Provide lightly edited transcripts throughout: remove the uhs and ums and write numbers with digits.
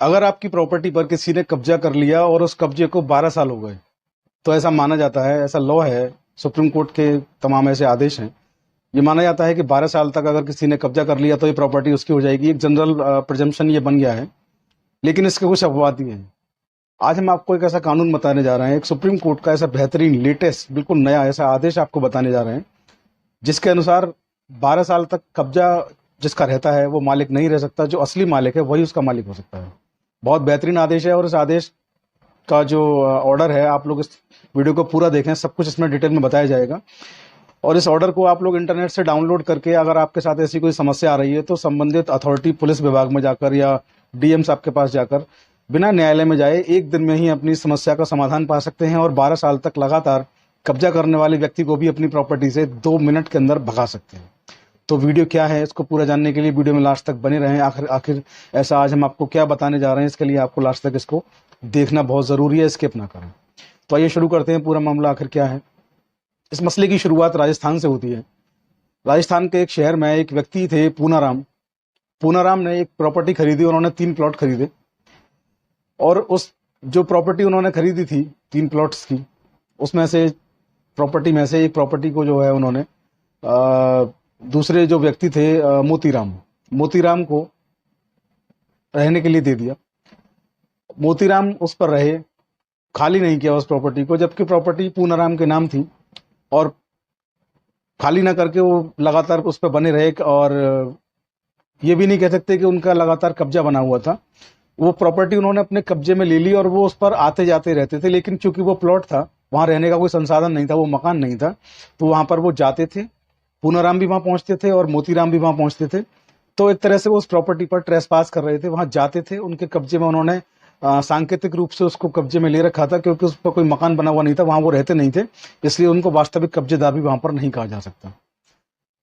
अगर आपकी प्रॉपर्टी पर किसी ने कब्जा कर लिया और उस कब्जे को 12 साल हो गए, तो ऐसा माना जाता है, ऐसा लॉ है, सुप्रीम कोर्ट के तमाम ऐसे आदेश हैं, ये माना जाता है कि 12 साल तक अगर किसी ने कब्जा कर लिया तो ये प्रॉपर्टी उसकी हो जाएगी। एक जनरल प्रिजम्पशन ये बन गया है, लेकिन इसके कुछ अपवाद भी हैं। आज हम आपको एक ऐसा कानून बताने जा रहे हैं, एक सुप्रीम कोर्ट का ऐसा बेहतरीन, लेटेस्ट, बिल्कुल नया ऐसा आदेश आपको बताने जा रहे हैं, जिसके अनुसार 12 साल तक कब्जा जिसका रहता है वो मालिक नहीं रह सकता, जो असली मालिक है वही उसका मालिक हो सकता है। बहुत बेहतरीन आदेश है, और इस आदेश का जो ऑर्डर है, आप लोग इस वीडियो को पूरा देखें, सब कुछ इसमें डिटेल में बताया जाएगा। और इस ऑर्डर को आप लोग इंटरनेट से डाउनलोड करके, अगर आपके साथ ऐसी कोई समस्या आ रही है तो संबंधित अथॉरिटी, पुलिस विभाग में जाकर या डीएम साहब के पास जाकर बिना न्यायालय में जाए एक दिन में ही अपनी समस्या का समाधान पा सकते हैं, और 12 साल तक लगातार कब्जा करने वाले व्यक्ति को भी अपनी प्रॉपर्टी से 2 मिनट के अंदर भगा सकते हैं। तो वीडियो क्या है, इसको पूरा जानने के लिए वीडियो में लास्ट तक बने रहें। आखिर ऐसा आज हम आपको क्या बताने जा रहे हैं, इसके लिए आपको लास्ट तक इसको देखना बहुत ज़रूरी है, स्किप ना करें। तो आइए शुरू करते हैं, पूरा मामला आखिर क्या है। इस मसले की शुरुआत राजस्थान से होती है। राजस्थान के एक शहर में एक व्यक्ति थे, पूनाराम। पूनाराम ने एक प्रॉपर्टी खरीदी, उन्होंने 3 प्लॉट खरीदे, और उस जो प्रॉपर्टी उन्होंने खरीदी थी 3 प्लॉट्स की, उसमें से प्रॉपर्टी में से एक प्रॉपर्टी को जो है उन्होंने दूसरे जो व्यक्ति थे, मोतीराम को रहने के लिए दे दिया। मोतीराम उस पर रहे, खाली नहीं किया उस प्रॉपर्टी को, जबकि प्रॉपर्टी पूनाराम के नाम थी, और खाली ना करके वो लगातार उस पर बने रहे। और ये भी नहीं कह सकते कि उनका लगातार कब्जा बना हुआ था। वो प्रॉपर्टी उन्होंने अपने कब्जे में ले ली और वो उस पर आते जाते रहते थे, लेकिन चूंकि वो प्लॉट था, वहां रहने का कोई संसाधन नहीं था, वो मकान नहीं था, तो वहां पर वो जाते थे। पूनाराम भी वहां पहुंचते थे और मोतीराम भी वहां पहुंचते थे। तो एक तरह से वो उस प्रॉपर्टी पर ट्रेसपास कर रहे थे, वहां जाते थे, उनके कब्जे में उन्होंने सांकेतिक रूप से उसको कब्जे में ले रखा था, क्योंकि उस पर कोई मकान बना हुआ नहीं था, वहां वो रहते नहीं थे, इसलिए उनको वास्तविक कब्जेदार भी वहां पर नहीं कहा जा सकता।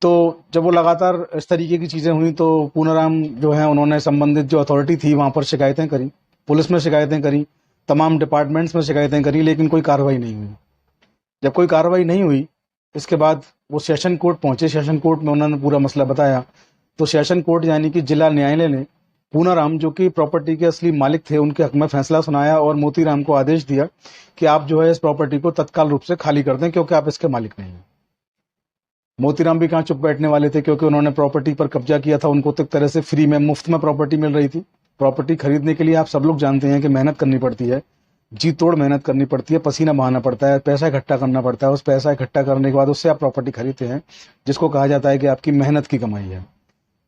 तो जब वो लगातार इस तरीके की चीजें हुई, तो पूनाराम जो है उन्होंने संबंधित जो अथॉरिटी थी वहां पर शिकायतें करी, पुलिस में शिकायतें करी, तमाम डिपार्टमेंट्स में शिकायतें करी, लेकिन कोई कार्रवाई नहीं हुई। जब कोई कार्रवाई नहीं हुई, इसके बाद वो सेशन कोर्ट पहुंचे। सेशन कोर्ट में उन्होंने पूरा मसला बताया, तो सेशन कोर्ट यानी कि जिला न्यायालय ने पूनाराम, जो कि प्रॉपर्टी के असली मालिक थे, उनके हक में फैसला सुनाया और मोतीराम को आदेश दिया कि आप जो है इस प्रॉपर्टी को तत्काल रूप से खाली कर दें, क्योंकि आप इसके मालिक नहीं हैं। मोतीराम भी कहाँ चुप बैठने वाले थे, क्योंकि उन्होंने प्रॉपर्टी पर कब्जा किया था, उनको तो एक तरह से फ्री में, मुफ्त में प्रॉपर्टी मिल रही थी। प्रॉपर्टी खरीदने के लिए आप सब लोग जानते हैं कि मेहनत करनी पड़ती है, जी तोड़ मेहनत करनी पड़ती है, पसीना बहाना पड़ता है, पैसा इकट्ठा करना पड़ता है। उस पैसा इकट्ठा करने के बाद उससे आप प्रॉपर्टी खरीदते हैं, जिसको कहा जाता है कि आपकी मेहनत की कमाई है।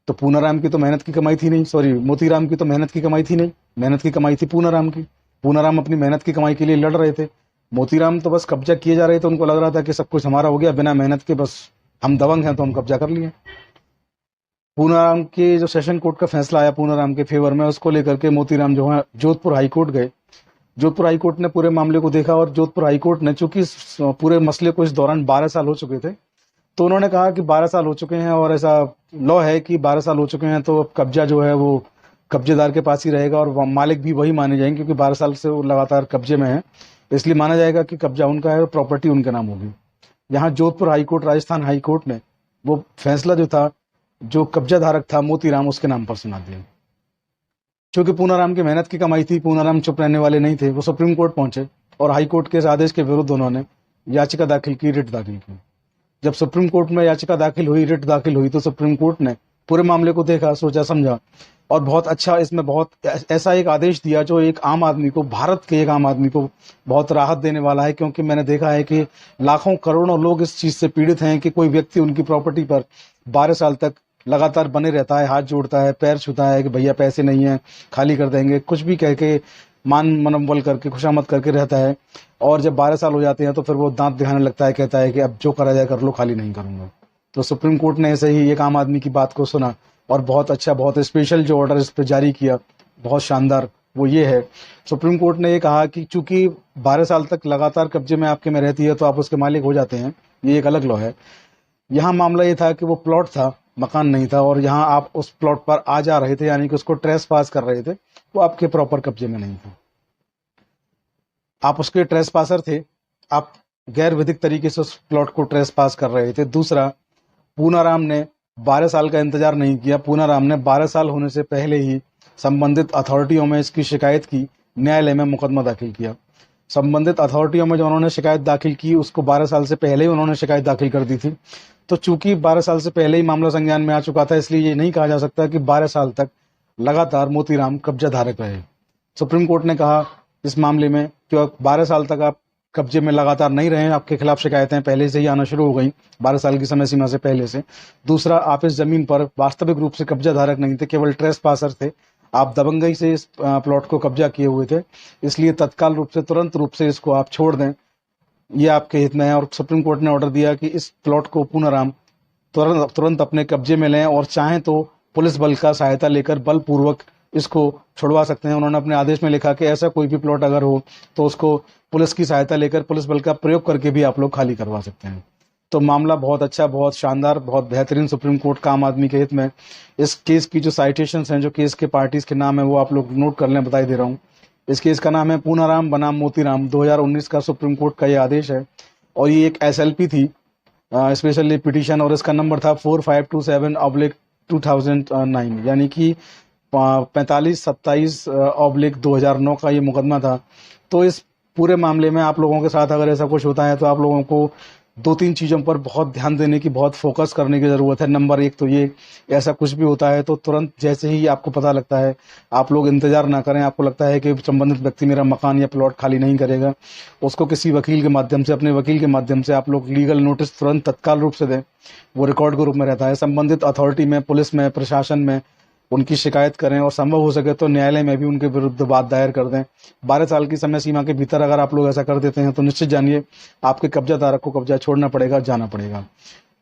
तो पूनाराम की तो मेहनत की कमाई थी नहीं, सॉरी, मोतीराम की तो मेहनत की कमाई थी नहीं, मेहनत की कमाई थी पूनाराम की। पूनाराम अपनी मेहनत की कमाई के लिए लड़ रहे थे, मोतीराम तो बस कब्जा किए जा रहे थे। उनको लग रहा था कि सब कुछ हमारा हो गया, बिना मेहनत के, बस हम दबंग हैं तो हम कब्जा कर लिए। पूनाराम के जो सेशन कोर्ट का फैसला आया पूनाराम के फेवर में, उसको लेकर के मोतीराम जो है जोधपुर हाईकोर्ट गए। जोधपुर हाईकोर्ट ने पूरे मामले को देखा, और जोधपुर हाईकोर्ट ने, चूंकि पूरे मसले को इस दौरान 12 साल हो चुके थे, तो उन्होंने कहा कि 12 साल हो चुके हैं और ऐसा लॉ है कि 12 साल हो चुके हैं, तो अब कब्जा जो है वो कब्जेदार के पास ही रहेगा, और मालिक भी वही माने जाएंगे, क्योंकि 12 साल से वो लगातार कब्जे में है, इसलिए माना जाएगा कि कब्जा उनका है और प्रॉपर्टी उनके नाम होगी। यहाँ जोधपुर हाईकोर्ट, राजस्थान हाईकोर्ट ने वो फैसला जो था, जो कब्जा धारक था मोतीराम, उसके नाम पर सुना दिया। क्योंकि पूनाराम की मेहनत की कमाई थी, पूनाराम चुप रहने वाले नहीं थे, वो सुप्रीम कोर्ट पहुंचे और हाई कोर्ट के इस आदेश के विरुद्ध उन्होंने याचिका दाखिल की, रिट दाखिल की। जब सुप्रीम कोर्ट में याचिका दाखिल हुई, रिट दाखिल हुई, तो सुप्रीम कोर्ट ने पूरे मामले को देखा, सोचा, समझा, और बहुत अच्छा, इसमें बहुत ऐसा एक आदेश दिया जो एक आम आदमी को, भारत के एक आम आदमी को बहुत राहत देने वाला है। क्योंकि मैंने देखा है कि लाखों करोड़ों लोग इस चीज से पीड़ित हैं कि कोई व्यक्ति उनकी प्रॉपर्टी पर 12 साल तक लगातार बने रहता है, हाथ जोड़ता है, पैर छूता है कि भैया पैसे नहीं है, खाली कर देंगे, कुछ भी कह के, मान मनोबल करके, खुशामद करके रहता है। और जब 12 साल हो जाते हैं तो फिर वो दांत दिखाने लगता है, कहता है कि अब जो करा जाए कर लो, खाली नहीं करूंगा। तो सुप्रीम कोर्ट ने ऐसे ही एक आम आदमी की बात को सुना और बहुत अच्छा, बहुत स्पेशल जो ऑर्डर इस पर जारी किया, बहुत शानदार, वो ये है। सुप्रीम कोर्ट ने ये कहा कि चूंकि 12 साल तक लगातार कब्जे में आपके में रहती है, तो आप उसके मालिक हो जाते हैं, ये एक अलग लॉ है। यहाँ मामला ये था कि वो प्लॉट था, मकान नहीं था, और यहाँ आप उस प्लॉट पर आ जा रहे थे, यानी कि उसको ट्रेस पास कर रहे थे, वो आपके प्रॉपर कब्जे में नहीं था, आप उसके ट्रेस पासर थे, आप गैर विधिक तरीके से उस प्लॉट को ट्रेस पास कर रहे थे। दूसरा, पूनाराम ने 12 साल का इंतजार नहीं किया, पूनाराम ने 12 साल होने से पहले ही संबंधित अथॉरिटियों में इसकी शिकायत की, न्यायालय में मुकदमा दाखिल किया। संबंधित अथॉरिटियों में जो उन्होंने शिकायत दाखिल की उसको 12 साल से पहले ही उन्होंने शिकायत दाखिल कर दी थी। तो चूंकि 12 साल से पहले ही मामला संज्ञान में आ चुका था, इसलिए ये नहीं कहा जा सकता कि 12 साल तक लगातार मोतीराम कब्जा धारक रहे। सुप्रीम कोर्ट ने कहा इस मामले में कि 12 साल तक आप कब्जे में लगातार नहीं रहे, आपके खिलाफ शिकायतें पहले से ही आना शुरू हो गई 12 साल की समय सीमा से पहले से। दूसरा, आप इस जमीन पर वास्तविक रूप से कब्जा धारक नहीं थे, केवल ट्रेस पासर थे, आप दबंगई से इस प्लॉट को कब्जा किए हुए थे, इसलिए तत्काल रूप से तुरंत रूप से इसको आप छोड़ दें, ये आपके हित में है। और सुप्रीम कोर्ट ने ऑर्डर दिया कि इस प्लॉट को पूनाराम तुरंत अपने कब्जे में लें और चाहें तो पुलिस बल का सहायता लेकर बलपूर्वक इसको छुड़वा सकते हैं। उन्होंने अपने आदेश में लिखा कि ऐसा कोई भी प्लॉट अगर हो तो उसको पुलिस की सहायता लेकर, पुलिस बल का प्रयोग करके भी आप लोग खाली करवा सकते हैं। तो मामला बहुत अच्छा, बहुत शानदार, बहुत बेहतरीन सुप्रीम कोर्ट का आम आदमी के हित में। इस केस की जो साइटेशंस हैं, जो केस के पार्टीज के नाम है, वो आप लोग नोट कर लें, बताई दे रहा हूँ। इस केस का नाम है पूनाराम बनाम मोतीराम, 2019 का सुप्रीम कोर्ट का ये आदेश है और ये एक SLP थी, स्पेशली पिटीशन, और इसका नंबर था 4527/2009, यानी कि 4527/2009 का ये मुकदमा था। तो इस पूरे मामले में आप लोगों के साथ अगर ऐसा कुछ होता है तो आप लोगों को 2-3 चीज़ों पर बहुत ध्यान देने की, बहुत फोकस करने की ज़रूरत है। नंबर 1 तो ये, ऐसा कुछ भी होता है तो तुरंत जैसे ही आपको पता लगता है, आप लोग इंतजार ना करें। आपको लगता है कि संबंधित व्यक्ति मेरा मकान या प्लॉट खाली नहीं करेगा, उसको किसी वकील के माध्यम से, अपने वकील के माध्यम से आप लोग लीगल नोटिस तुरंत तत्काल रूप से दें, वो रिकॉर्ड के रूप में रहता है। संबंधित अथॉरिटी में, पुलिस में, प्रशासन में उनकी शिकायत करें और संभव हो सके तो न्यायालय में भी उनके विरुद्ध बात दायर कर दें। 12 साल की समय सीमा के भीतर अगर आप लोग ऐसा कर देते हैं तो निश्चित जानिए आपके कब्जा धारक को कब्जा छोड़ना पड़ेगा, जाना पड़ेगा।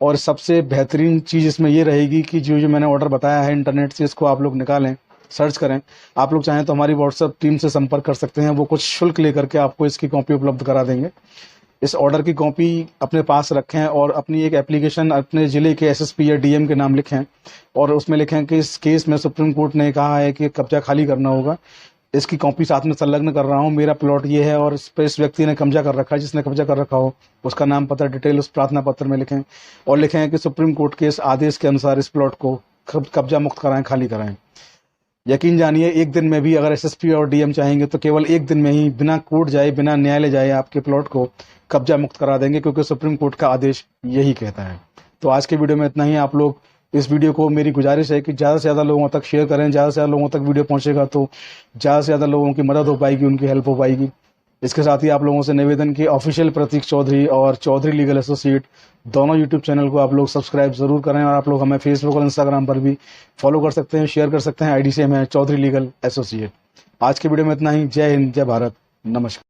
और सबसे बेहतरीन चीज़ इसमें ये रहेगी कि जो मैंने ऑर्डर बताया है इंटरनेट से, इसको आप लोग निकालें, सर्च करें। आप लोग चाहें तो हमारी व्हाट्सएप टीम से संपर्क कर सकते हैं, वो कुछ शुल्क लेकर के आपको इसकी कॉपी उपलब्ध करा देंगे। इस ऑर्डर की कॉपी अपने पास रखें और अपनी एक एप्लीकेशन अपने ज़िले के SSP या DM के नाम लिखें और उसमें लिखें कि इस केस में सुप्रीम कोर्ट ने कहा है कि कब्जा खाली करना होगा, इसकी कॉपी साथ में संलग्न कर रहा हूँ, मेरा प्लॉट ये है और इस पर इस व्यक्ति ने कब्जा कर रखा है, जिसने कब्जा कर रखा हो उसका नाम, पता, डिटेल उस प्रार्थना पत्र में लिखें और लिखें कि सुप्रीम कोर्ट के इस आदेश के अनुसार इस प्लॉट को कब्जा मुक्त कराएं, खाली कराएं। यकीन जानिए एक दिन में भी अगर SSP और DM चाहेंगे तो केवल एक दिन में ही, बिना कोर्ट जाए, बिना न्यायालय जाए, आपके प्लॉट को कब्जा मुक्त करा देंगे, क्योंकि सुप्रीम कोर्ट का आदेश यही कहता है। तो आज के वीडियो में इतना ही। आप लोग इस वीडियो को, मेरी गुजारिश है कि ज़्यादा से ज़्यादा लोगों तक शेयर करें, ज़्यादा से ज़्यादा लोगों तक वीडियो पहुंचेगा तो ज़्यादा से ज़्यादा लोगों की मदद हो पाएगी, उनकी हेल्प हो पाएगी। इसके साथ ही आप लोगों से निवेदन कि ऑफिशियल प्रतीक चौधरी और चौधरी लीगल एसोसिएट दोनों यूट्यूब चैनल को आप लोग सब्सक्राइब जरूर करें और आप लोग हमें फेसबुक और इंस्टाग्राम पर भी फॉलो कर सकते हैं, शेयर कर सकते हैं। ID सेम है, चौधरी लीगल एसोसिएट। आज के वीडियो में इतना ही। जय हिंद, जय भारत, नमस्कार।